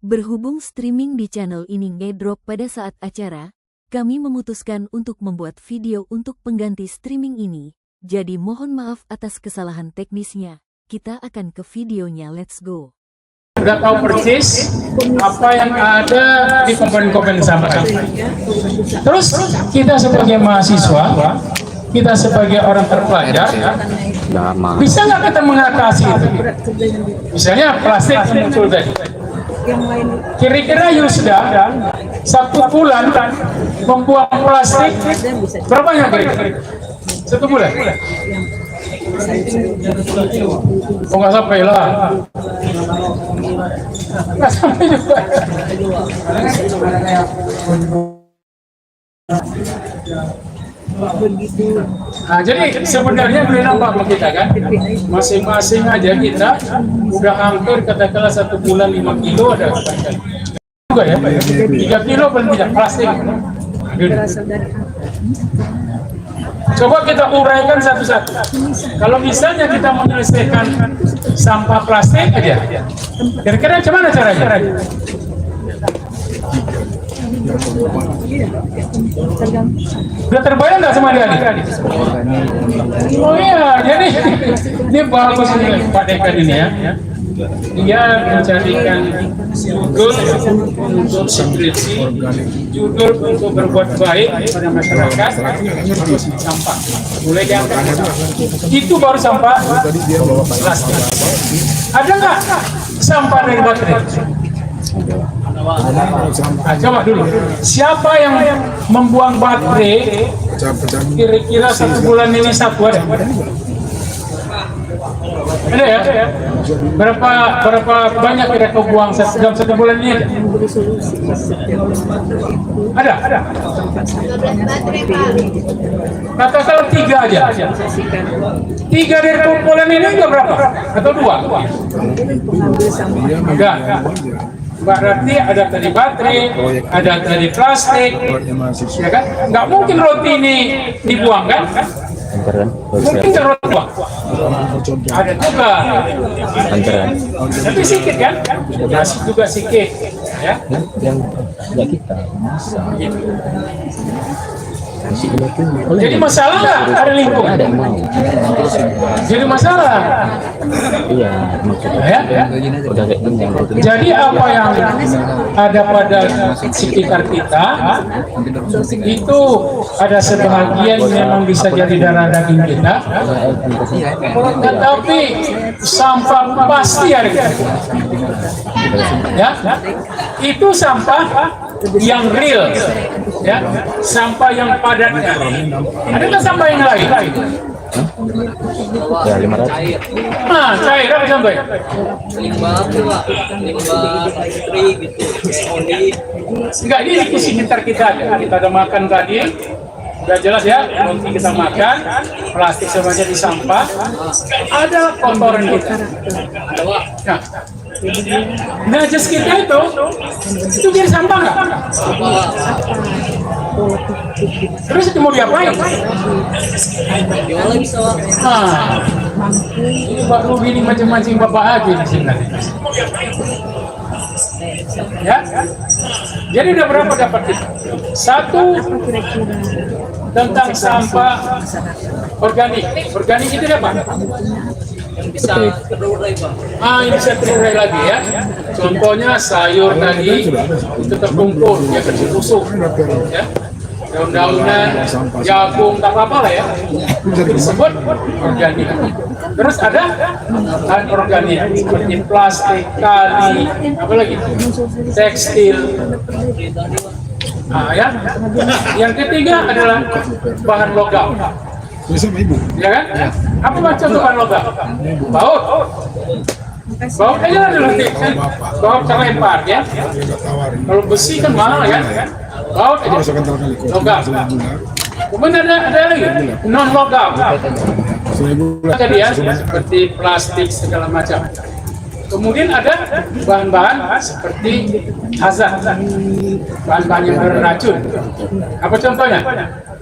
Berhubung streaming di channel ini ngedrop pada saat acara, kami memutuskan untuk membuat video untuk pengganti streaming ini. Jadi mohon maaf atas kesalahan teknisnya. Kita akan ke videonya, let's go. Sudah tahu persis apa yang ada di komponen-komponen sama. Terus kita sebagai mahasiswa, kita sebagai orang terpelajar, bisa nggak kita mengatasi itu? Misalnya plastik muncul tadi. Kira-kira Yusda 1 bulan membuang plastik berapa banyak kira-kira? 1 bulan? Oh nggak sampai lah. Nggak sampai juga. Nah, jadi sebenarnya boleh nampak kita kan, masing-masing aja kita udah hampir katakanlah 1 bulan 5 kilo ada juga ya, 3 kilo paling tidak plastik. Coba kita uraikan satu-satu. Kalau misalnya kita menyelesaikan sampah plastik aja, kira-kira gimana caranya? Udah terbayang nggak sama dia? Oh iya, jadi ini bagus nih Pak Dekan ini ya. Dia mencarikan judul untuk skripsi, judul untuk berbuat baik pada masyarakat, sampah. Mulai diangkat. Itu baru sampah plastik. Ada nggak sampah dari baterai? Nah, coba dulu. Siapa yang membuang baterai? Kira-kira 1 bulan ini satu ada? Ada ya? Berapa banyak kira kau buang dalam 1 bulan ini? Ada. Katakanlah 3 aja. 3 dari kumpulan ini enggak berapa? Atau 2? Enggak. Berarti ada tadi baterai, ada tadi plastik, ya kan? Nggak mungkin roti ini dibuang kan? Mungkin nggak roti buang. Ada juga. Tapi sedikit kan? Nasi juga sedikit, ya? Yang nggak kita masa. Jadi masalah nggak ada lingkungan? Ada yang mau. Jadi masalah. Iya, maksudnya. Ya? Udah kayak gini. Jadi apa yang ada pada sekitar kita itu ada sebahagian memang bisa jadi darah daging kita, tetapi sampah pasti ada. Ya, itu sampah yang real, ya, sampah yang padatnya. Adakah sampah yang lain? Ya 500. Nah, cair apa sampai? Limbah industri gitu, oli. Enggak, ini di sekitar kita ada makan tadi, udah jelas ya, nanti kita makan, plastik semuanya di sampah, ada kotoran kita. Nah, jas kita itu jadi sampah nggak? Terus itu mau diapain? Jual bisa. Nah, ini Pak Rubi ini macam-macam bapak aja di sini. Ya, jadi udah berapa dapat kita? 1 tentang sampah organik. Organik itu apa? Bisa terurai Bang. Ini bisa terurai lagi ya. Contohnya sayur tadi itu terkumpul, dia kecil busuk, ya. Daun-daunan, jagung, tak apa lah ya. Disebut organik. Terus ada anorganik seperti plastik, tali, apa lagi? Tekstil. Nah, ya. Yang ketiga adalah bahan logam. Ya kan? Apa macam bahan logam? Baut. Baut aja lah dulu nanti. Baut terlempar ya. Kalau besi kan mahal ya. Baut aja. Logam. Kemudian ada lagi non logam. Tadi ya seperti plastik segala macam. Kemudian ada bahan-bahan seperti hazard, bahan-bahan yang beracun. Apa contohnya?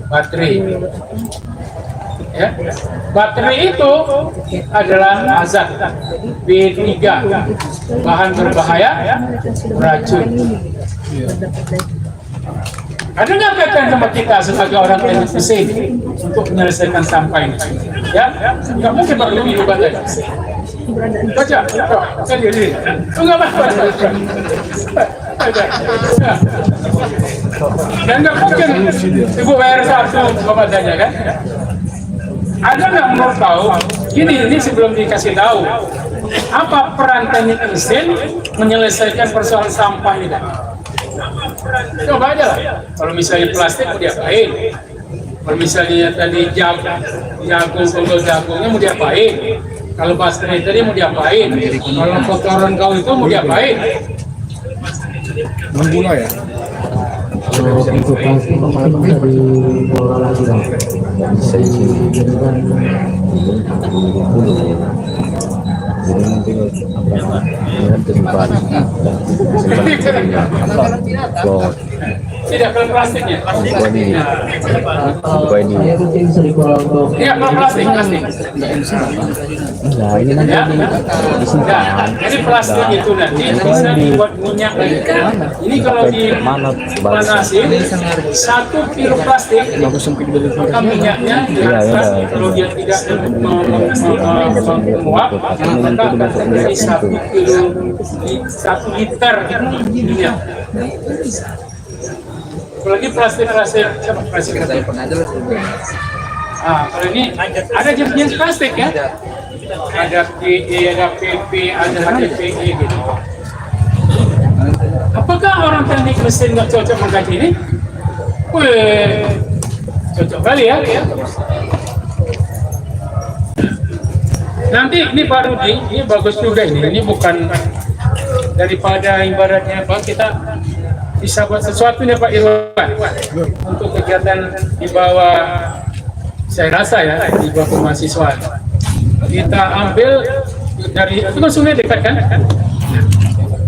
Baterai. Ya. Baterai itu adalah azat B3, bahan berbahaya, racun. Ada nggak kaitan sama kita sebagai orang teknik mesin untuk menyelesaikan sampah ini? Ya, nggak mungkin berlebih baterai. Baca, sendiri. Enggak apa-apa. Dan nggak mungkin ibu bayar satu bapak saja kan? Ada nggak menurut tahu? Ini sebelum dikasih tahu apa peran teknik mesin menyelesaikan persoalan sampah ini? Coba aja lah. Kalau misalnya plastik mau diapain? Kalau misalnya tadi jagungnya mau diapain? Kalau baterai tadi mau diapain? Kalau kotoran kau itu mau diapain? Mengguna ya. Kalau itu pasti dari bola lagi dong. Bisa isi jadi nanti nanti simpan buat Tidak kalau plastiknya. ini Iya kalau plastik. nah ini nanti Ya. disimpan. Jadi plastik itu nanti bisa dibuat minyak lagi. Ini kalau dipanasin 1 kilo plastik, maka minyaknya diangkat. Kalau dia tidak menguap, maka akan menjadi 1 liter minyak. Apalagi plastik. Kalau ini ada jenis plastik ya. Ada PE, ada PP, ada HDPE gitu. Apakah orang teknik mesin nggak cocok mengkaji ini? Wih, cocok kali ya. Nanti ini baru ini bagus juga ini bukan daripada ibaratnya apa kita bisa buat sesuatu nih Pak Irwan untuk kegiatan di bawah saya rasa ya di bawah mahasiswa kita ambil dari itu kan sungai dekat kan?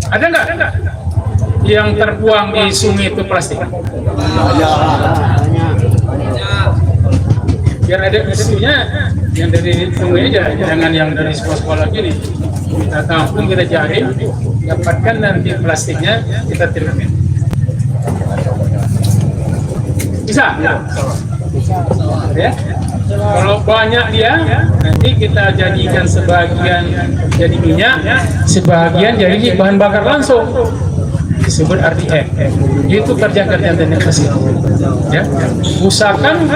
Ada nggak yang terbuang di sungai itu plastik? Biar ada isunya yang dari sungai aja, jangan yang dari sekolah-sekolah gini. Kita tampung, kita jaring, dapatkan nanti plastiknya kita terima. Bisa? Ya. Kalau banyak dia, nanti kita jadikan sebagian jadi minyak, sebagian jadi bahan bakar langsung. Disebut RDF. Itu kerja-kerja teknik mesin. Ya. Usahakan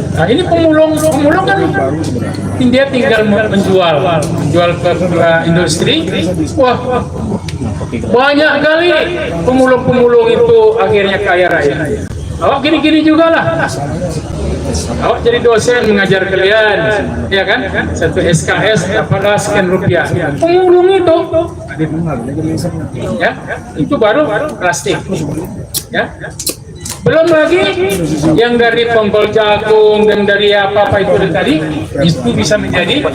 nah ini pemulung kan dia tinggal menjual ke industri. Wah, banyak kali pemulung itu akhirnya kaya raya. Awak gini-gini juga lah. Awak jadi dosen mengajar kalian, ya kan? Satu SKS dapat sekian rupiah. Pemulung itu, ya, itu baru plastik, ya. Belum lagi yang dari penggol jagung dan dari apa itu tadi, itu bisa menjadi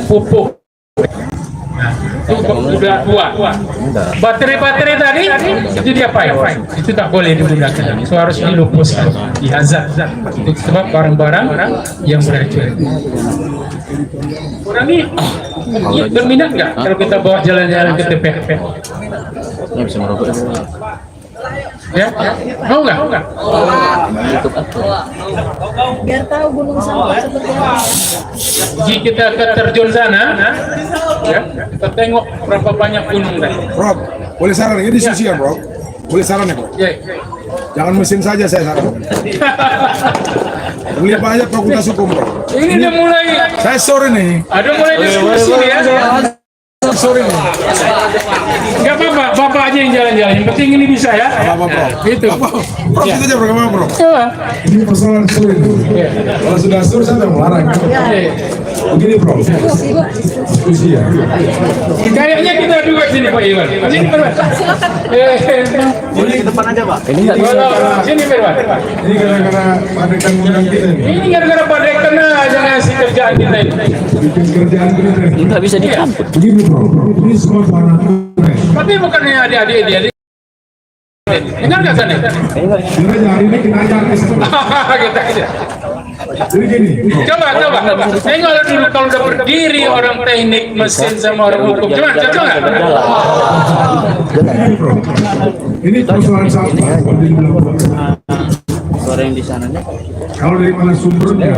pupuk. Itu sudah tua. Baterai tadi itu diapain? Itu tak boleh digunakan. Itu harus dilupuskan, dihazat. Itu sebab barang-barang yang beracun. Orang ini berminat nggak kalau kita bawa jalan-jalan ke TPP? Ini bisa merokok. Ya, mau nggak? Biar tahu gunung sampah seperti apa. Jika kita akan terjun sana, ya, kita tengok berapa banyak gunung tadi. Bro, boleh saran ini diskusian bro. Boleh saran ya bro. Ya. Jangan mesin saja saya saran. Lihat aja fakultas hukum bro. Ini udah mulai, Saya sore nih. ada mulai diskusi nih ya. Sore nih. Nggak apa-apa, bapak aja yang jalan-jalan. Yang penting ini bisa ya. Apa bro? Gitu. Bro kita aja bro, gimana bro? Ya. Ini persoalan sore itu. Kalau sudah sore saya udah melarang. Begini bro. Diskusi ya. Kayaknya kita dua sini Pak Iwan. Sini Pak Iwan. Ini ke depan aja pak. Ini nggak bisa. Sini Pak Iwan. Ini gara-gara padekan undang kita ini. Ini gara-gara Pak Dekan aja ngasih kerjaan kita ini. Bikin kerjaan kita. Ini nggak bisa dicampur. Begini bro. Ini semua para Tapi bukannya adik-adik dia Ingat nggak sana? Makanya hari ini kita ajar ke sana. Kita aja. Jadi gini, Coba. Tengok dulu kalau udah berdiri orang teknik mesin sama orang hukum. Coba nggak? ini bro, ini persoalan sampah seperti dibilang Bro. Suara yang di sana nih. Kalau dari mana sumbernya,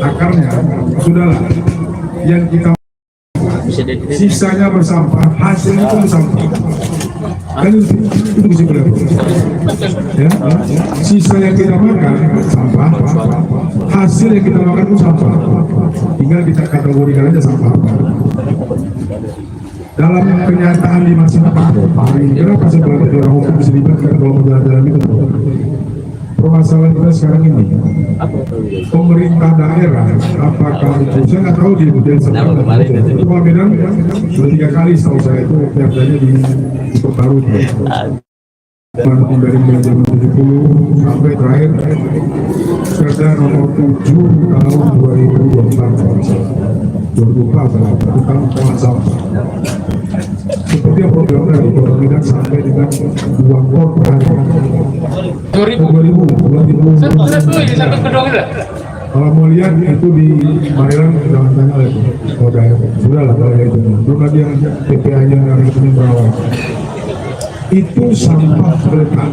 akarnya, sudahlah. Yang kita sisanya bersampah, hasilnya pun bersampah. Kan itu kesimpulan. Ya, sisa yang kita makan sampah, hasil yang kita makan itu sampah. Tinggal kita kategorikan aja sampah. Dalam kenyataan di masyarakat, kenapa saya bilang tadi orang hukum bisa dilibatkan kalau mau jalan-jalan itu? Permasalahan kita sekarang ini, pemerintah daerah, apakah itu saya nggak tahu di model sekarang. Itu Pak Medan sudah 3 kali setahu saya itu perjanya diperbarui. Dari mulai zaman 70 sampai terakhir Perda nomor 7 tahun 2024 tentang penguasaan seperti yang program dari Medan sampai dengan 2 kor per hari 2000 Satu kedua lah. kalau mau lihat itu di Maryland jangan tanya lagi oh daerah sudah lah kalau itu belum lagi yang PPA nya yang punya berawal itu sampah terletak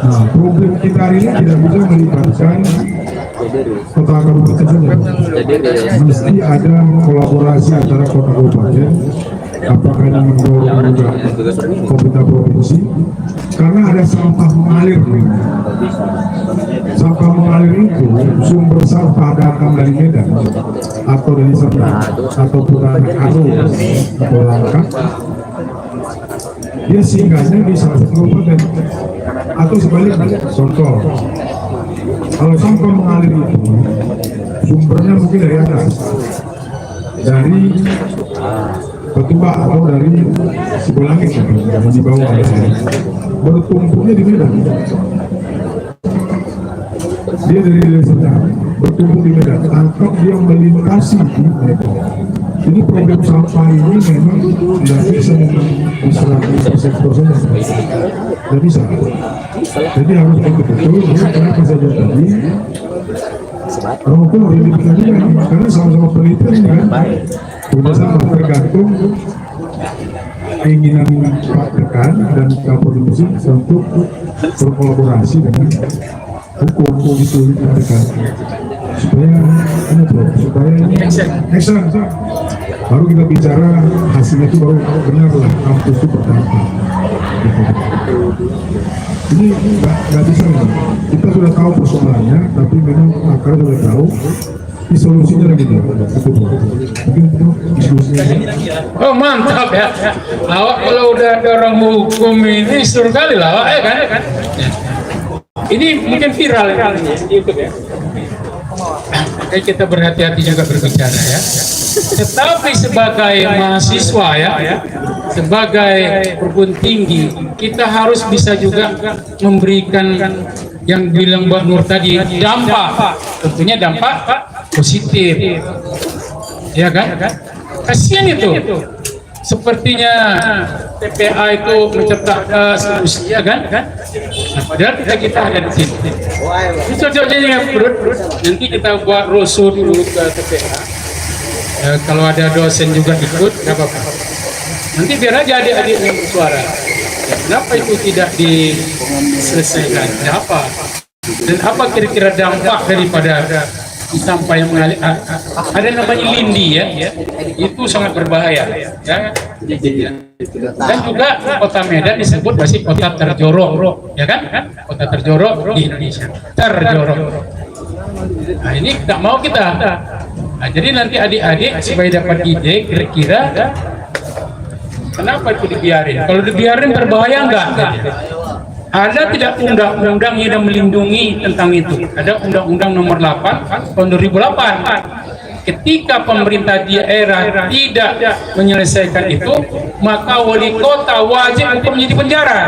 nah problem kita hari ini tidak bisa melibatkan kota kabupaten saja mesti ada kolaborasi antara kota kabupaten apakah ini mendorong juga pemerintah provinsi karena ada sampah mengalir itu sumber sampah datang dari Medan atau dari Sabah atau Purana atau Langkat dia singgahnya di salah satu kabupaten atau sebaliknya contoh kalau sampah mengalir itu sumbernya mungkin dari atas dari Ketua atau dari Sibulangit yang di bawah bertumpuknya di Medan dia dari Lesotho bertumpuk di Medan atau dia melintasi di Medan. Jadi problem sampah ini memang tidak bisa diserahkan 100% tidak bisa. Jadi harus betul-betul kenapa saja tadi orang hukum harus diberikan juga karena sama-sama penelitian kan bersama tergantung keinginan Pak Dekan dan Kapolri untuk berkolaborasi dengan hukum itu mereka supaya action baru kita bicara hasilnya itu baru benar lah kampus itu berdampak ini nggak bisa kita sudah tahu persoalannya tapi memang akar sudah tahu di solusinya lagi mungkin diskusinya Oh mantap ya. Awak kalau udah ada orang hukum ini suruh kali lah awak ya kan? Ini mungkin viral ya di YouTube ya. Jadi kita berhati-hati juga berbicara ya. Tetapi sebagai mahasiswa ya, sebagai perguruan tinggi, kita harus bisa juga memberikan yang bilang Mbak Nur tadi dampak, tentunya dampak positif, ya kan? Kasihan itu. Sepertinya TPA itu mencetak solusi, ya kan? Nah, padahal kita ada di sini. Ini cocoknya yang nanti kita buat brosur dulu ke TPA. Kalau ada dosen juga ikut, nggak apa-apa. Nanti biar aja adik-adik yang bersuara. Ya, kenapa itu tidak diselesaikan? Kenapa? Dan apa kira-kira dampak daripada sampah yang mengalir? Ada namanya lindi ya, itu sangat berbahaya. Ya. Dan juga kota Medan disebut masih kota terjorok, ya kan? Kota terjorok di Indonesia, terjorok. Nah ini tidak mau kita. Nah, jadi nanti adik-adik supaya dapat ide kira-kira kenapa itu dibiarin? Kalau dibiarin berbahaya enggak? Ada tidak undang-undang yang melindungi tentang itu? Ada Undang-Undang Nomor 8 tahun 2008. Ketika pemerintah daerah tidak menyelesaikan itu, maka wali kota wajib untuk menjadi penjara.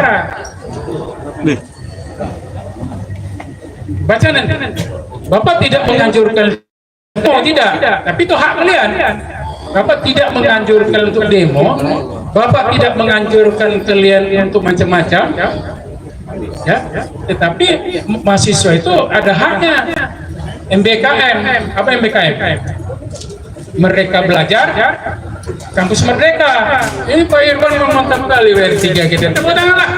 Baca nanti. Bapak tidak menganjurkan, oh tidak, tapi itu hak kalian. Bapak tidak menganjurkan untuk demo, Bapak tidak menganjurkan kalian untuk macam-macam, ya, tetapi mahasiswa itu ada haknya. MBKM, apa MBKM? Merdeka Belajar, Kampus Merdeka. Ini Pak Irwan memang mantap kali WR3 kita. Tepuk tangan lah.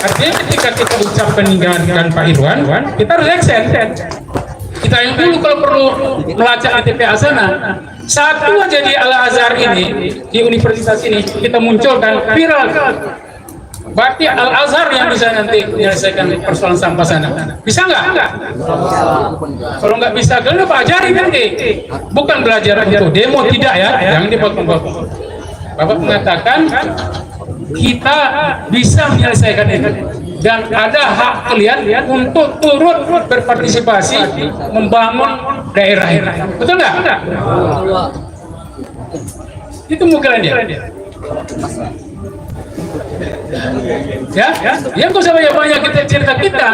Artinya ketika kita ucap meninggalkan Pak Irwan, kita harus action. Kita yang dulu kalau perlu melacak TPA sana, satu aja di Al-Azhar ini, di universitas ini, kita munculkan viral. Berarti Al-Azhar yang bisa nanti menyelesaikan persoalan sampah sana. Bisa nggak? Kalau nggak bisa, kalian Pak ajari nanti. Bukan belajar untuk demo, tidak ya. Jangan dipotong-potong. Bapak mengatakan, kita bisa menyelesaikan itu. Dan ada hak kalian untuk turut berpartisipasi membangun daerah ini. Betul nggak? Itu mungkin dia. Ya, yang kau sampai banyak kita cerita kita.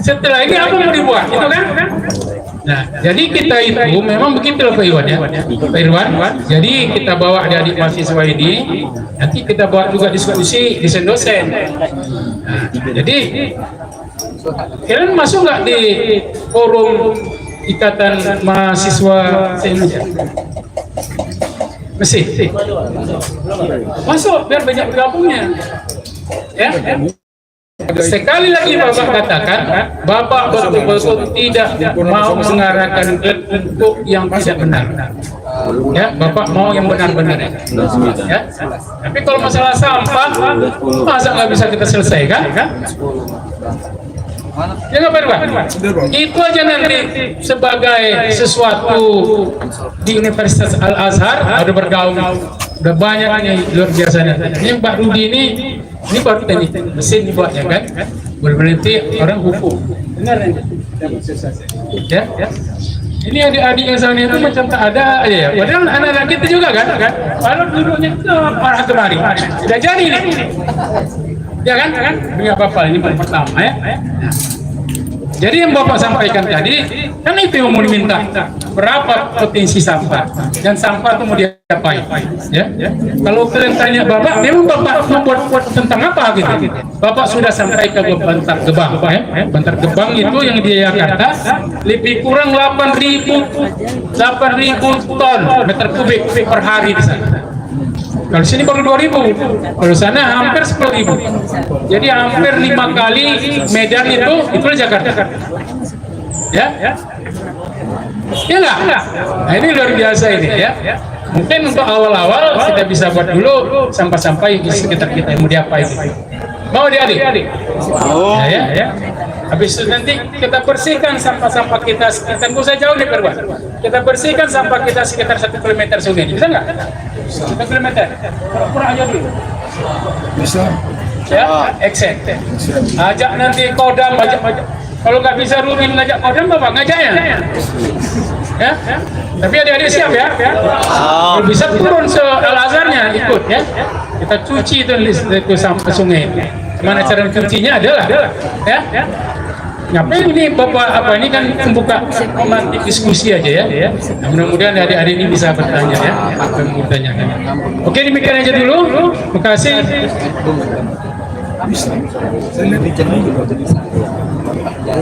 Setelah ini apa mau dibuat, itu kan? Nah, jadi kita itu memang begitu Pak Irwan ya, Pak Irwan. Jadi kita bawa adik-adik mahasiswa ini, nanti kita buat juga diskusi dosen. Nah, jadi kalian masuk nggak di forum Ikatan Mahasiswa se-Indonesia? Mesti masuk biar banyak bergabungnya. Ya. Sekali lagi Bapak katakan, Bapak betul-betul tidak mau mengarahkan untuk yang tidak benar. Ya, Bapak mau yang benar-benar. Ya. Tapi kalau masalah sampah, masa nggak bisa kita selesaikan? Kan? Ya nggak Pak? Itu aja nanti sebagai sesuatu di Universitas Al-Azhar ada bergaung, udah banyak nih luar biasa. Ini Pak Rudi ini baru tadi mesin dibuatnya kan, berarti orang hukum. Benar ya? Ya. Ini adik-adik yang sana itu macam tak ada aja ya. Padahal anak-anak kita juga kan? Kalau duduknya itu marah kemari, sudah jadi nih. Ya kan? Beri apa-apa ini pertama ya. Jadi yang Bapak sampaikan tadi, kan itu yang mau diminta. Berapa potensi sampah dan sampah itu mau diapain? Ya. Kalau kalian tanya Bapak, memang Bapak membuat tentang apa gitu? Bapak sudah sampai ke Bantar Gebang, ya. Bantar Gebang itu yang di Jakarta lebih kurang 8.000 ton meter kubik per hari di sana. Kalau sini baru 2.000, kalau sana hampir 10.000. Jadi hampir 5 kali Medan itu Jakarta. Ya, ya nggak? Nah ini luar biasa ini ya. Mungkin untuk awal-awal kita bisa buat dulu sampah-sampah yang di sekitar kita yang mau diapain. Mau adik-adik? Ya. Habis itu nanti kita bersihkan sampah-sampah kita sekitar, nggak usah jauh nih Perwan. Kita bersihkan sampah kita sekitar 1 kilometer sungai. Bisa nggak? 1 kilometer. Pura-pura aja dulu. Bisa. Ya, accept. Ajak nanti Kodam, ajak. Kalau nggak bisa Rumin ngajak Kodam, Bapak ngajaknya. Ya. Tapi adik-adik siap ya. Kalau bisa turun Al-Azharnya ikut ya. Kita cuci itu sampah sungai. Mana cara cucinya adalah ya. Ngapain ini Bapak apa ini kan membuka romantik diskusi aja ya. Nah, mudah-mudahan adik-adik ini bisa bertanya ya. Bertanyakan. Oke, demikian aja dulu. Terima kasih. Bisa. Saya lihat di channel juga bisa.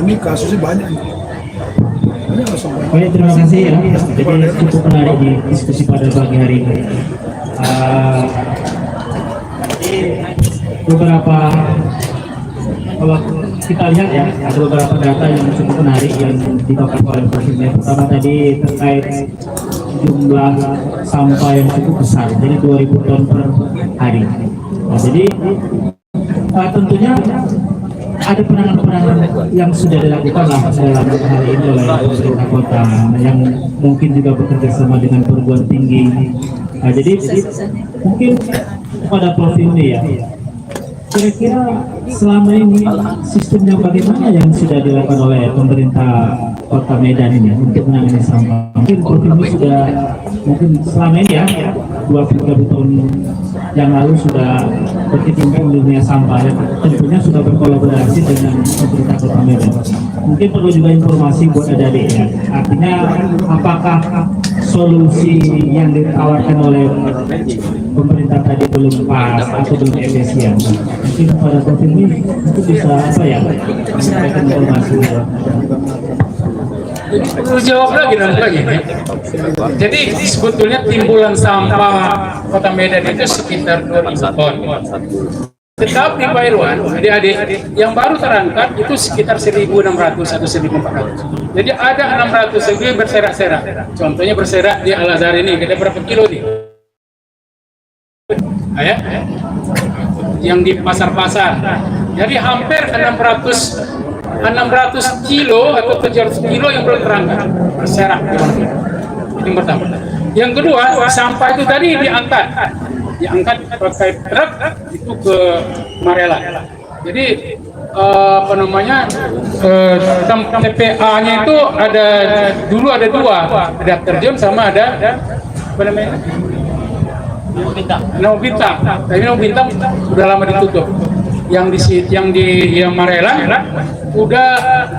Ini kasusnya banyak. Baik, terima kasih ya. Jadi cukup menarik di diskusi pada pagi hari ini. Beberapa kalau kita lihat ya, ada beberapa data yang cukup menarik yang dipaparkan oleh Presiden. Pertama tadi terkait jumlah sampah yang cukup besar, jadi 2.000 ton per hari. Nah, jadi tentunya ada penanganan yang sudah dilakukan lah dalam hal ini oleh pemerintah kota yang mungkin juga bekerja sama dengan perguruan tinggi. Nah, jadi mungkin pada Prof ini ya, kira-kira selama ini sistemnya bagaimana yang sudah dilakukan oleh pemerintah Kota Medan ini untuk menangani sampah? Mungkin Prof ini sudah mungkin selama ini ya 20 tahun yang lalu sudah berkecimpung di dunia sampah ya, tentunya sudah berkolaborasi dengan pemerintah Kota Medan. Mungkin perlu juga informasi buat adik-adik ya, artinya apakah solusi yang ditawarkan oleh pemerintah tadi belum pas atau belum efisien. Mungkin pada saat ini itu bisa apa ya, menyampaikan informasi. Perlu jawab lagi dan lagi. Jadi sebetulnya timbulan sampah Kota Medan itu sekitar 2.000 ton. Tetapi Pak Irwan, adik-adik, yang baru terangkat itu sekitar 1.600 atau 1.400. Jadi ada 600 yang berserak-serak. Contohnya berserak di Al-Azhar ini, kita berapa kilo nih? Ya? Yang di pasar-pasar. Jadi hampir 600 kilo atau 700 kilo yang belum terangkat berserak. Yang pertama. Yang kedua, sampah itu tadi diangkat pakai truk itu ke Marela. Jadi apa namanya, TPA-nya itu dulu ada dua, ada terjun sama ada apa namanya, Nau Bintang. Tapi Nau Bintang udah lama ditutup. Yang di Marela udah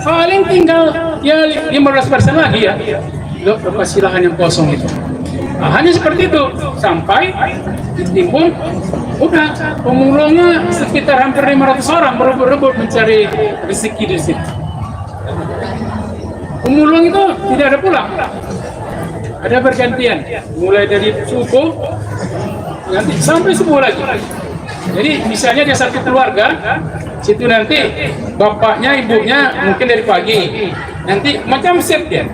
paling tinggal ya 15% lagi ya, lokasi lahan yang kosong itu. Nah, hanya seperti itu, sampai ditimbun, udah pemulungnya sekitar hampir 500 orang berebut-rebut mencari rezeki di situ. Pemulung itu tidak ada pulang, ada bergantian, mulai dari subuh nanti sampai subuh lagi. Jadi misalnya dia satu keluarga, situ nanti bapaknya, ibunya mungkin dari pagi, nanti macam set dia,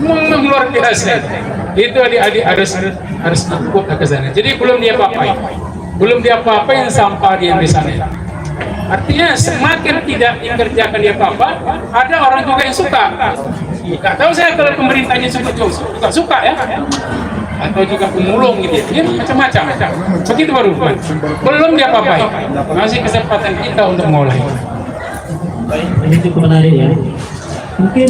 luar biasa. Itu adik-adik harus ikut ke sana. Jadi belum dia apa-apain sampah dia di sana. Artinya semakin tidak dikerjakan dia apa-apa, ada orang juga yang suka. Nggak tahu saya kalau pemerintahnya suka ya, atau juga pemulung gitu ya, macam-macam. Begitu baru belum dia apa-apain. Masih kesempatan kita untuk mulai. Ini cukup menarik ya. Mungkin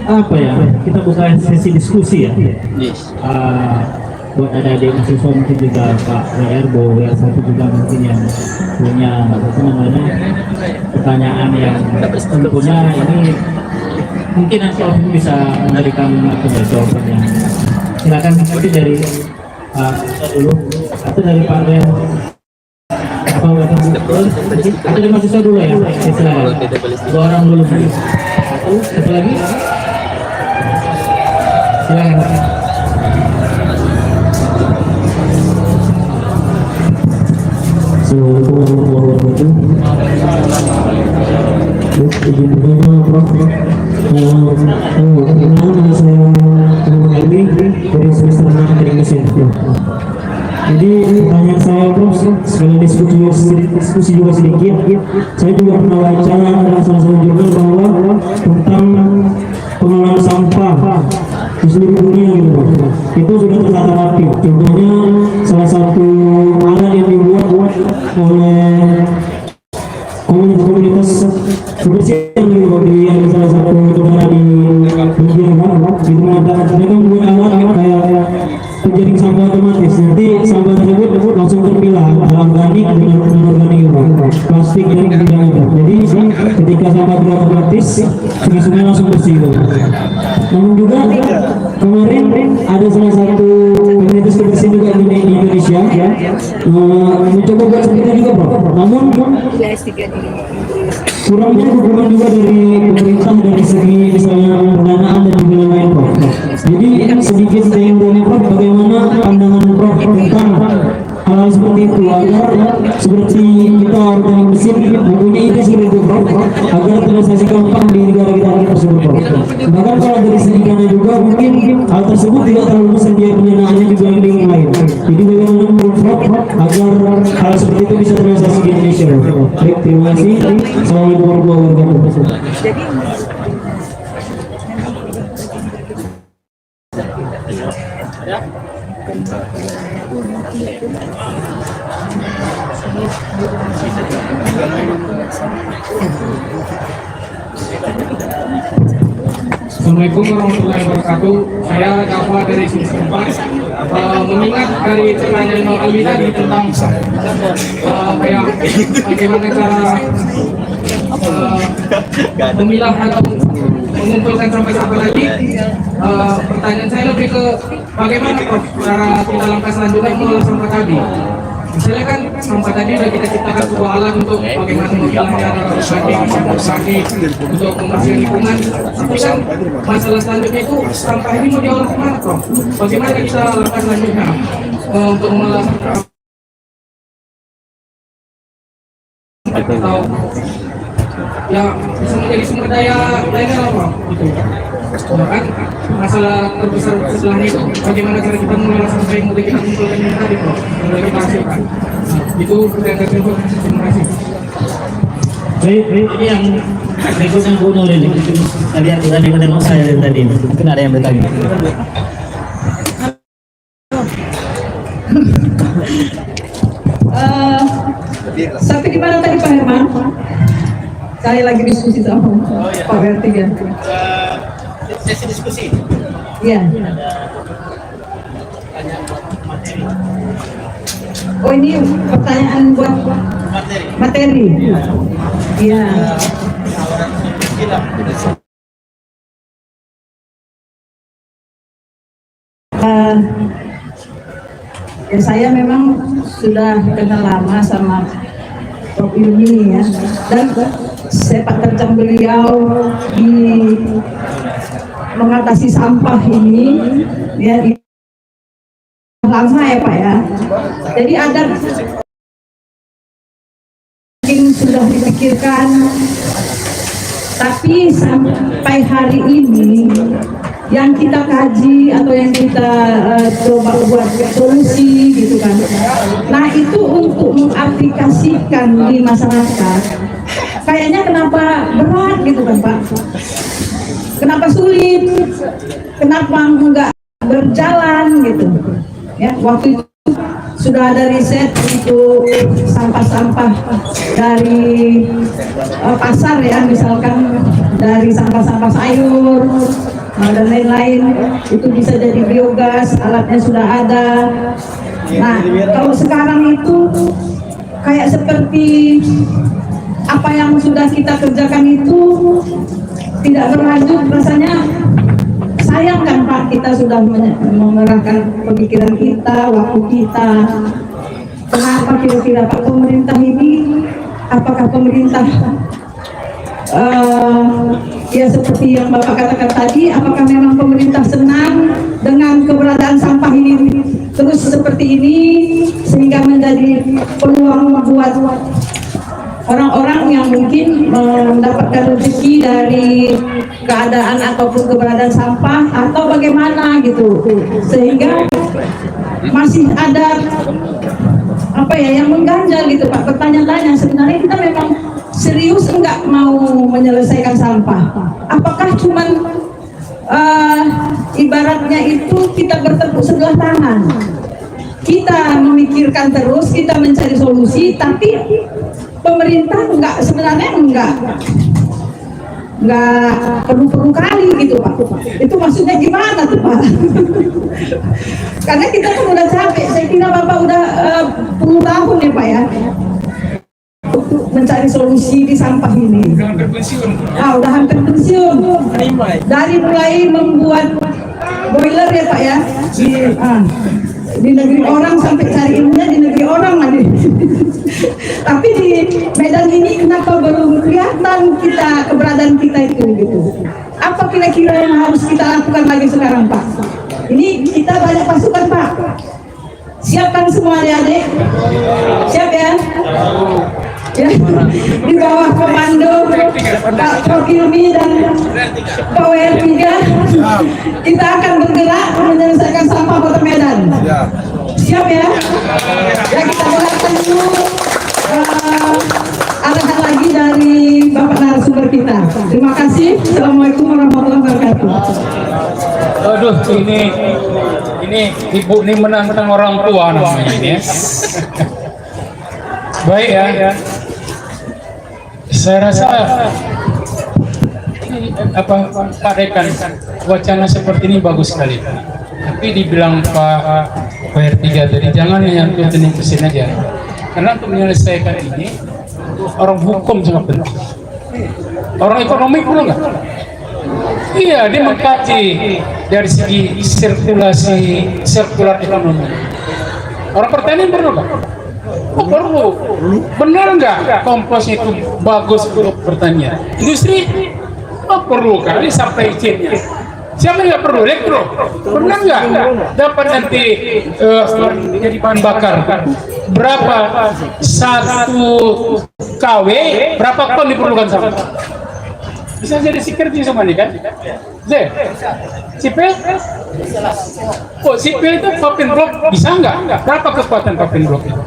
apa ya, kita buka sesi diskusi ya. Yes. Buat adik-adik mahasiswa mungkin juga Pak WR, WR1 juga mungkin yang punya apa namanya pertanyaan yang tentunya ini mungkin nanti Om bisa memberikan jawaban yang silakan mungkin dari kita dulu atau dari Pak WR. Atau dari mahasiswa dulu ya, silakan. 2 orang dulu. Satu lagi, silakan. Jadi pertanyaan saya Prof, sekali diskusi juga sedikit. Saya juga pernah baca dalam salah satu jurnal bahwa tentang pengelolaan sampah di seluruh dunia gitu, itu sudah tertata rapi. Contohnya salah satu alat yang dibuat oleh komunitas kebersihan yang salah satu negara di dunia itu mengatakan mereka membuat alat kayak penjaring sampah otomatis. Nanti sampah tersebut langsung terpilah dalam organik dengan anorganik, plastik dan tidak ada. Jadi ketika sampah otomatis, sungai-sungai langsung bersih. Namun juga kemarin ada salah satu komunitas kebersihan juga di Indonesia ya, mencoba buat seperti itu juga Bro. Namun kurangnya dukungan juga dari pemerintah dari segi misalnya pendanaan dan juga lain Prof. Jadi sedikit saya ingin Prof, bagaimana pandangan Prof tentang hal seperti itu agar seperti kita orang mesin mempunyai ide seperti itu Prof, agar transaksi gampang di negara kita tersebut Prof. Bahkan kalau dari segi dana juga mungkin hal tersebut tidak terlalu besar biaya pendanaannya juga yang lain. Jadi bagaimana menurut Prof agar hal seperti itu bisa transaksi di Indonesia Prof. Baik, terima kasih. Assalamualaikum warahmatullahi wabarakatuh. Assalamualaikum warahmatullahi wabarakatuh. Saya Kafa dari Sumber. Mengingat dari pertanyaan Mbak Ali tadi tentang kayak bagaimana cara memilah atau mengumpulkan sampah-sampah lagi. Pertanyaan saya lebih ke bagaimana Prof cara kita langkah selanjutnya mengolah sampah tadi. Misalnya kan sampah tadi sudah kita ciptakan sebuah alat untuk bagaimana memilahnya untuk membersihkan lingkungan. Tapi kan masalah selanjutnya itu sampah ini mau diolah kemana Prof? Bagaimana kita langkah selanjutnya untuk mengolah sampah? Atau ya bisa menjadi sumber daya lainnya apa gitu kan masalah terbesar setelahnya itu bagaimana cara kita mengelola sampah yang udah kita kumpulkan ini tadi Prof yang udah kita hasilkan itu pertanyaan tersebut. Terima kasih. Baik, ini yang berikutnya Bu Nuril. Tadi aku tadi mendengar saya dari tadi. Mungkin ada yang bertanya. Sampai di mana tadi Pak Herman? Saya lagi diskusi sama Pak RT ya. Sesi diskusi. Iya. Oh ini pertanyaan buat materi. Iya. Ya saya memang sudah kenal lama sama Prof Ilmi ya, dan sepak terjang beliau di mengatasi sampah ini ya lama ya Pak ya. Jadi ada mungkin sudah dipikirkan, tapi sampai hari ini yang kita kaji atau yang kita coba buat solusi gitu kan. Nah itu untuk mengaplikasikan di masyarakat kayaknya kenapa berat gitu kan Pak, kenapa sulit, kenapa enggak berjalan gitu ya. Waktu itu sudah ada riset untuk sampah-sampah dari pasar ya, misalkan dari sampah-sampah sayur dan lain-lain, itu bisa jadi biogas, alatnya sudah ada. Nah kalau sekarang itu kayak seperti apa yang sudah kita kerjakan itu tidak berlanjut, rasanya sayang kan Pak, kita sudah mengerahkan pemikiran kita, waktu kita. Kenapa kira-kira Pak pemerintah ini, apakah pemerintah ya seperti yang Bapak katakan tadi, apakah memang pemerintah senang dengan keberadaan sampah ini terus seperti ini sehingga menjadi peluang buat orang-orang yang mungkin mendapatkan rezeki dari keadaan ataupun keberadaan sampah atau bagaimana gitu, sehingga masih ada apa ya yang mengganjal gitu Pak, bertanya-tanya sebenarnya kita memang serius enggak mau menyelesaikan sampah, apakah cuman ibaratnya itu kita bertepuk sebelah tangan, kita memikirkan terus, kita mencari solusi, tapi pemerintah enggak, sebenarnya enggak perlu kali gitu Pak. Itu maksudnya gimana tuh Pak? Karena kita kan udah capek, saya kira Bapak udah 10 tahun ya Pak ya untuk mencari solusi di sampah ini. Udah hampir pensiun. Dari mulai membuat boiler ya Pak ya di negeri orang sampai cari ilmunya di negeri orang lagi. Tapi di Medan ini kenapa belum kelihatan kita keberadaan kita itu gitu? Apa kira-kira yang harus kita lakukan lagi sekarang Pak? Ini kita banyak pasukan Pak. Siapkan semua adik-adik. Siap ya? Ya, di bawah komando Pak Prof Ilmi dan Pak WR3 kita akan bergerak menyelesaikan sampah Kota Medan. Siap ya? Ya kita dengarkan dulu arahan lagi dari Bapak narasumber kita. Terima kasih. Assalamualaikum warahmatullahi wabarakatuh. Aduh, ini ibu ini menantang orang tua namanya ini ya. Baik ya. Saya rasa Pak Dekan, wacana seperti ini bagus sekali. Tapi dibilang Pak WR3 tadi jangan menyentuh tening mesin aja. Karena untuk menyelesaikan ini orang hukum sangat penting. Orang ekonomi perlu nggak? Iya, dia mengkaji dari segi sirkular ekonomi. Orang pertanian perlu nggak? Oh, perlu. Benar nggak kompos itu bagus untuk pertanian? Industri perlu kali supply chain-nya. Siapa nggak perlu? Elektro. Benar nggak? Dapat nanti jadi bahan bakar. Berapa satu KW? Berapa ton diperlukan sampah? Bisa jadi security semua nih kan? Sipil? Oh, sipil itu Papen Blok bisa nggak? Berapa kekuatan Papen Blok itu?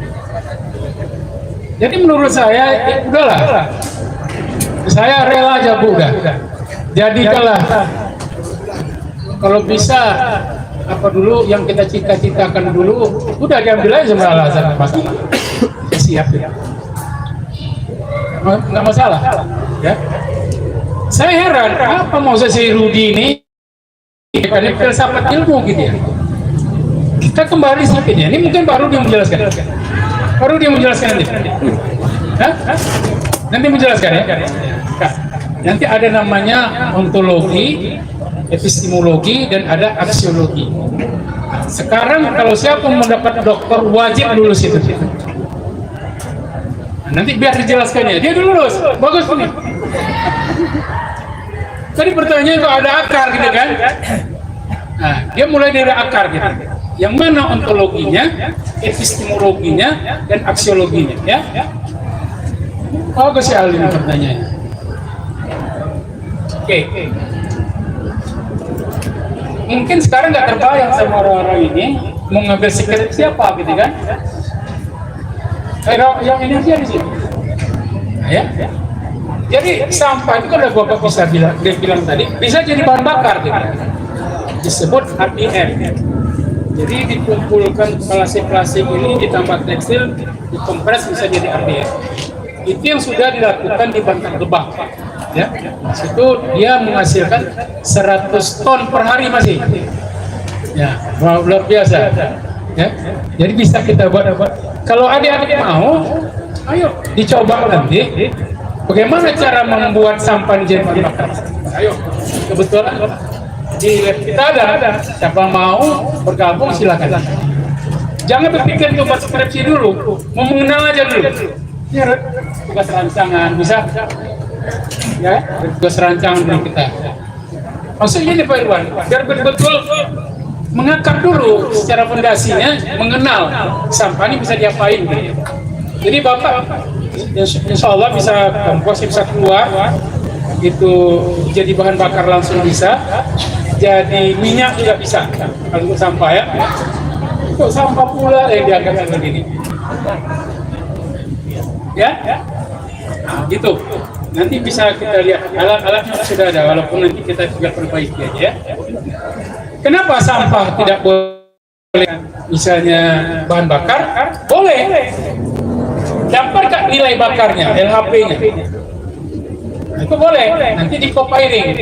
Jadi menurut saya, udahlah. Saya rela aja Bu, udah. Jadi kalau bisa apa dulu yang kita cita-citakan dulu, udah diambil aja sama alasan pasti siap ya. Nggak masalah, ya. Saya heran, apa mau si Rudi ini karena filsafat ilmu gitu ya. Kita kembali sedikit ya, ini mungkin baru dia menjelaskan. Baru dia menjelaskan nanti. Hah? Nanti menjelaskan ya. Nanti ada namanya ontologi, epistemologi, dan ada aksiologi. Sekarang kalau siapa mendapat doktor wajib lulus itu. Nanti biar dijelaskannya. Dia dulu lulus, bagus nih. Tadi pertanyaan kok ada akar gitu kan? Nah, dia mulai dari akar gitu. Yang mana ontologinya, epistemologinya, dan aksiologinya, ya? Bagus ya Alin pertanyaannya. Oke. Mungkin sekarang nggak terbayang sama orang-orang ini mau ngambil secret siapa gitu kan? Yang ini aja di sini. Nah, ya. Jadi sampah itu kan Bapak bisa bilang tadi bisa jadi bahan bakar gitu. Disebut RDF. Jadi dikumpulkan plastik-plastik ini ditambah tekstil, dikompres bisa jadi RDF. Itu yang sudah dilakukan di Bantar Gebang. Ya, situ dia menghasilkan 100 ton per hari masih. Ya, luar biasa. Ya, jadi bisa kita buat. Kalau adik-adik mau, ayo dicoba nanti. Bagaimana cara membuat sampah jadi bahan bakar? Ayo, kebetulan di web kita ada. Siapa mau bergabung silakan. Jangan berpikir itu buat skripsi dulu, mau mengenal aja dulu. Ya, tugas rancangan bisa. Ya, tugas rancangan dulu kita. Maksudnya ini Pak Irwan, biar betul-betul mengakar dulu secara fondasinya, mengenal sampah ini bisa diapain. Jadi Bapak insya Allah bisa kompos, bisa keluar, itu jadi bahan bakar langsung bisa, jadi minyak juga bisa kalau untuk sampah ya. Untuk sampah pula dianggap seperti ini. Ya, nah, gitu. Nanti bisa kita lihat alat-alatnya sudah ada, walaupun nanti kita juga perbaiki aja ya. Kenapa sampah tidak boleh misalnya bahan bakar? Boleh. Dapat nggak nilai bakarnya, LHP-nya? Itu boleh. Nanti di co-firing.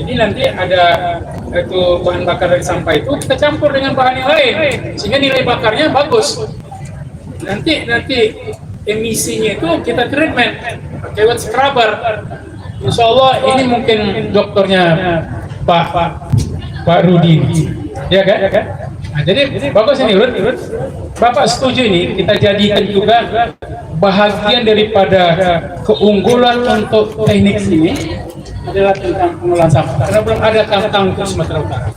Jadi nanti ada itu bahan bakar dari sampah itu kita campur dengan bahan yang lain, sehingga nilai bakarnya bagus. Nanti emisinya itu kita treatment pakai wet scrubber. Insya Allah ini mungkin dokternya Pak Rudi, ya kan? Nah, jadi bagus ini, Rud. Bapak setuju ini kita jadikan juga bahagian daripada keunggulan untuk teknik ini adalah tentang pengolahan sampah. Karena belum ada tentang untuk Sumatera Utara.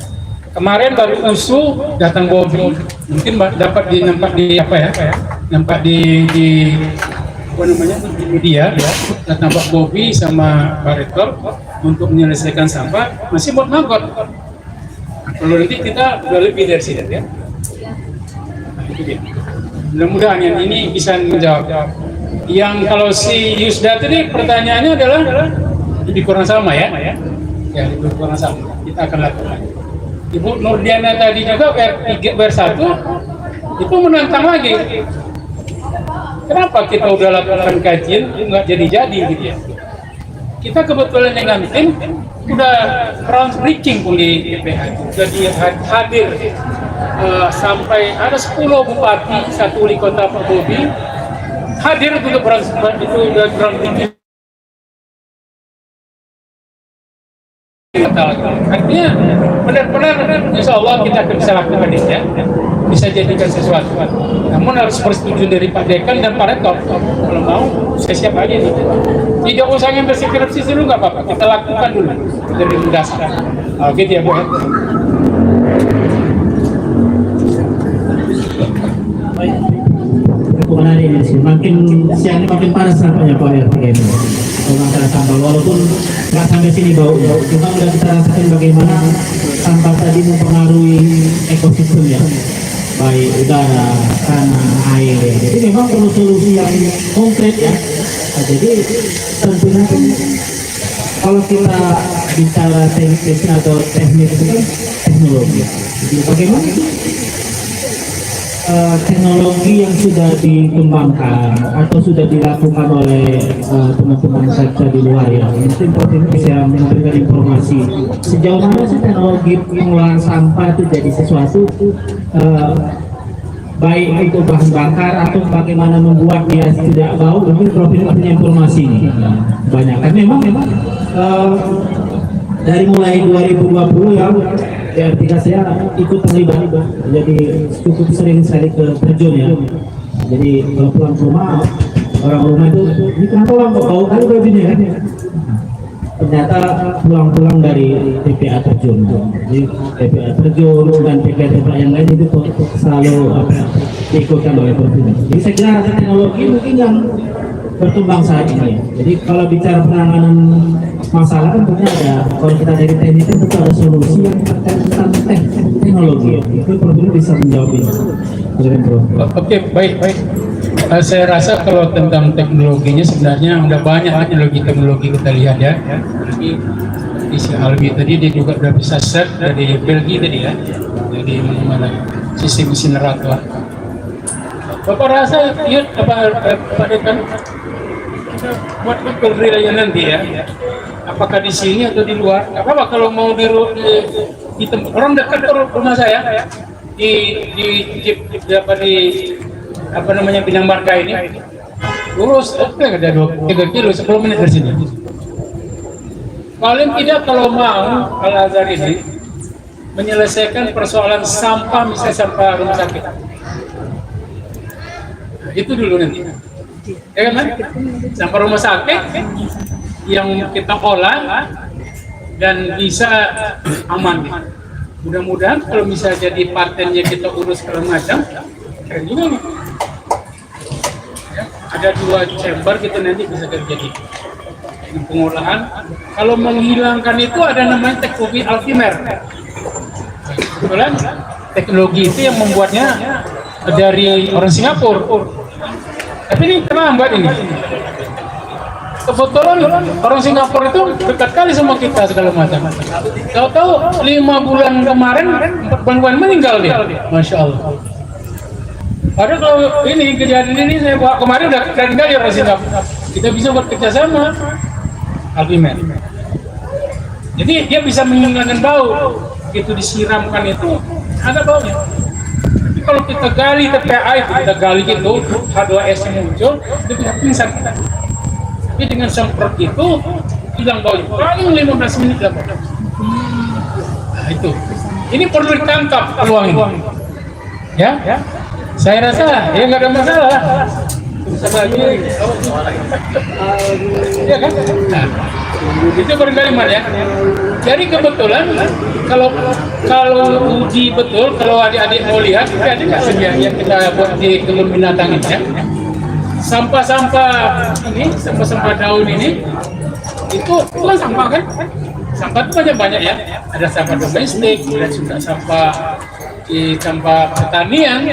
Kemarin baru USU datang Bobi, mungkin dapat nampak di apa namanya di media ya, datang Pak Bobi sama Pak Rektor untuk menyelesaikan sampah, masih buat ngangkut. Kalau nanti kita udah lebih dari sini ya. Nah, itu dia. Mudah-mudahan yang ini bisa menjawab. Yang kalau si Yusda tadi pertanyaannya adalah lebih kurang sama ya. Ya, lebih kurang sama. Kita akan lakukan. Ibu Nurdiana tadi juga WR1 itu menantang lagi. Kenapa kita udah lakukan kajian nggak jadi-jadi gitu ya? Kita kebetulan dengan tim udah groundbreaking pun di DPH, jadi hadir sampai ada 10 bupati, 1 wali kota Pak Bobi hadir untuk itu udah groundbreaking Artinya benar-benar insya Allah kita akan bisa lakukan ini ya, bisa jadikan sesuatu. Namun harus persetujuan dari Pak Dekan dan Pak Rektor. Kalau mau saya siap aja nih. Tidak usah ngambil skripsi dulu nggak apa-apa, kita lakukan dulu dari mendasar. Gitu ya Bu. Menarik ini sih, makin siang ini makin panas sampahnya Pak RT ini. Masalah sampah, walaupun nggak sampai sini baunya, cuma udah kita rasakan bagaimana sampah tadi mempengaruhi ekosistem ya, baik udara, tanah, air. Jadi memang perlu solusi yang konkret ya. Nah, jadi tentunya kan kalau kita bicara teknis atau teknik itu kan teknologi. Jadi bagaimana teknologi yang sudah dikembangkan atau sudah dilakukan oleh teman-teman saya di luar ya, mungkin bisa memberikan informasi sejauh mana sih teknologi pengolahan sampah itu jadi sesuatu baik itu bahan bakar atau bagaimana membuat dia tidak bau. Mungkin Prof punya informasi ini banyak kan memang dari mulai 2020 ya ketika saya ikut terlibat, jadi cukup sering sekali ke terjun ya. Jadi kalau pulang ke rumah, orang rumah itu ini kenapa bang kok bau kali bajunya kan? Ternyata pulang dari TPA terjun. Jadi TPA terjun dan TPA yang lain itu selalu diikutkan oleh provinsi. Jadi saya kira ada teknologi mungkin yang berkembang saat ini. Jadi kalau bicara penanganan masalah kan tentunya ada, kalau kita dari teknik itu tentu ada solusi yang terkait tentang teknologi. Itu Prof bisa menjawab ini. Oke, baik. Saya rasa kalau tentang teknologinya sebenarnya udah banyak teknologi kita lihat ya. Jadi di si Albi tadi dia juga udah bisa search dari Belgia tadi ya. Jadi mana sistem insinerator. Bapak rasa yuk Pak Dekan buat penilaian nanti ya. Apakah di sini atau di luar? Apa kalau mau di tempat orang dekat rumah saya di apa namanya Pinang Marga ini. Lurus, ada 3 kilo 10 menit dari sini. Paling tidak kalau mau Al-Azhar ini menyelesaikan persoalan sampah, misalnya sampah rumah sakit. Itu dulu nanti. Ya kan? Sampah rumah sakit yang kita olah dan bisa aman. Mudah-mudahan kalau misalnya jadi patennya kita urus segala macam, keren juga nih. Ya, ada 2 chamber kita nanti bisa terjadi pengolahan. Kalau menghilangkan itu ada namanya teknologi Alfimer. Kebetulan teknologi itu yang membuatnya dari orang Singapura. Tapi ini terlambat ini. Kebetulan orang Singapura itu dekat kali sama kita segala macam. Tahu-tahu 5 bulan kemarin 4 bulan meninggal dia. Masya Allah. Padahal kalau ini kejadian ini saya bawa kemarin udah keren kali orang Singapura. Kita bisa bekerja sama. Alfimer. Jadi dia bisa menghilangkan bau. Begitu disiramkan itu ada baunya. Tapi kalau kita gali TPA itu, kita gali gitu, H2S yang muncul, itu bisa pingsan kita. Tapi dengan semprot itu hilang baunya. Paling 15 menit lah. Nah itu. Ini perlu ditangkap peluang ini. Ya? Saya rasa ya nggak ada masalah. Ya kan? Nah, itu barangkali ya. Jadi kebetulan kalau uji betul, kalau adik-adik mau lihat, ada kasus yang kita buat di kebun binatang ini ya. Sampah-sampah ini, sampah-sampah daun ini, itu kan sampah kan? Sampah itu banyak ya. Ada sampah domestik, dan juga sampah pertanian.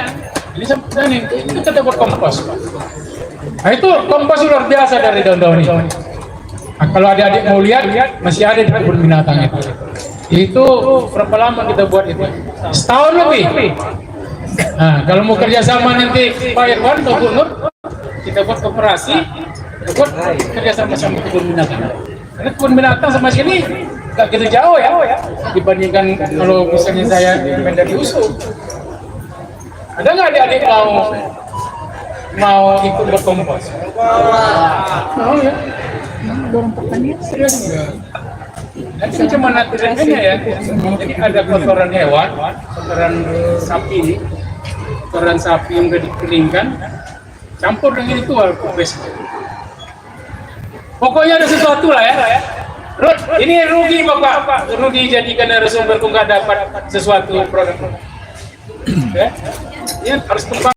Ini sampah pertanian itu kita buat kompos. Nah itu kompos luar biasa dari daun-daun ini. Nah, kalau adik-adik mau lihat, masih ada di kebun binatang itu. Itu berapa lama kita buat itu? Setahun lebih. Nah, kalau mau kerjasama nanti Pak Irwan atau Bu Nur, kita buat kooperasi, kita buat kerjasama sama kebun binatang. Karena kebun binatang sama sini nggak gitu jauh ya, dibandingkan kalau misalnya saya dari USU. Ada nggak adik-adik mau ikut berkompos? Mau ya? Dorong pertanian serius. Nanti cuma naturalnya ya. Jadi ada kotoran hewan, kotoran sapi, yang udah dikeringkan, campur dengan itu alkobes. Pokoknya ada sesuatu lah ya. Rut, ini rugi Bapak, rugi jadikan narasumber kok nggak dapat sesuatu produk. Ya, harus tepat.